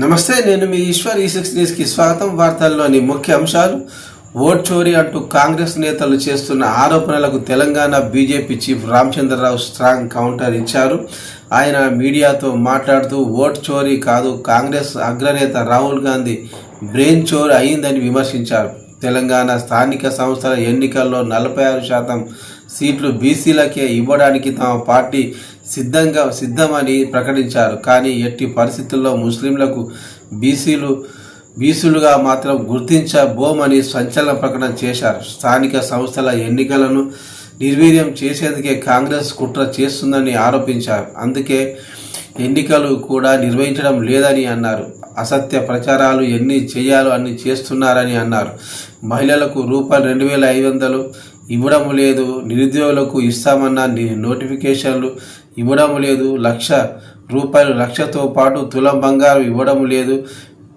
నమస్తే, నేను మీ ఈశ్వర్. ఈ6 న్యూస్కి స్వాగతం. వార్తల్లోని ముఖ్య అంశాలు. ఓట్ చోరీ అంటూ కాంగ్రెస్ నేతలు చేస్తున్న ఆరోపణలకు Telangana BJP chief Ramachandra Rao strong counter ఇచ్చారు. ఆయన మీడియాతో మాట్లాడుతూ ఓట్ చోరీ కాదు, కాంగ్రెస్ అగ్రనేత రాహుల్ గాంధీ బ్రెయిన్ చోరీ అయిందని విమర్శించారు. తెలంగాణ స్థానిక సంస్థల ఎన్నికల్లో 46% సీట్లు బీసీలకే ఇవ్వడానికి తమ పార్టీ సిద్ధమని ప్రకటించారు. కానీ ఎట్టి పరిస్థితుల్లో ముస్లింలకు బీసీలుగా మాత్రం గుర్తించబోమని సంచలన ప్రకటన చేశారు. స్థానిక సంస్థల ఎన్నికలను నిర్వీర్యం చేసేందుకే కాంగ్రెస్ కుట్ర చేస్తుందని ఆరోపించారు. అందుకే ఎన్నికలు కూడా నిర్వహించడం లేదని అన్నారు. అసత్య ప్రచారాలు ఎన్ని చేయాలో అన్ని చేస్తున్నారని అన్నారు. మహిళలకు ₹2,500 ఇవ్వడం లేదు, నిరుద్యోగులకు ఇస్తామన్న నోటిఫికేషన్లు ఇవ్వడం లేదు, లక్షతో పాటు తులం బంగారం ఇవ్వడం లేదు,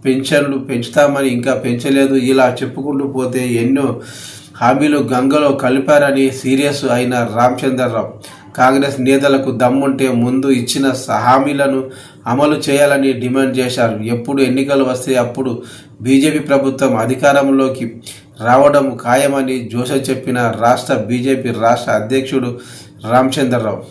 పెన్షన్లు పెంచుతామని ఇంకా పెంచలేదు. ఇలా చెప్పుకుంటూ పోతే ఎన్నో హామీలు గంగలో కలిపారని సీరియస్ అయిన రామచంద్రరావు కాంగ్రెస్ నేతలకు దమ్ముంటే ముందు ఇచ్చిన హామీలను అమలు చేయాలని డిమాండ్ చేశారు. ఎప్పుడు ఎన్నికలు వస్తే అప్పుడు బీజేపీ ప్రభుత్వం అధికారంలోకి రావడం ఖాయమని జోష చెప్పిన రాష్ట్ర బీజేపీ రాష్ట్ర అధ్యక్షుడు రామచంద్రరావు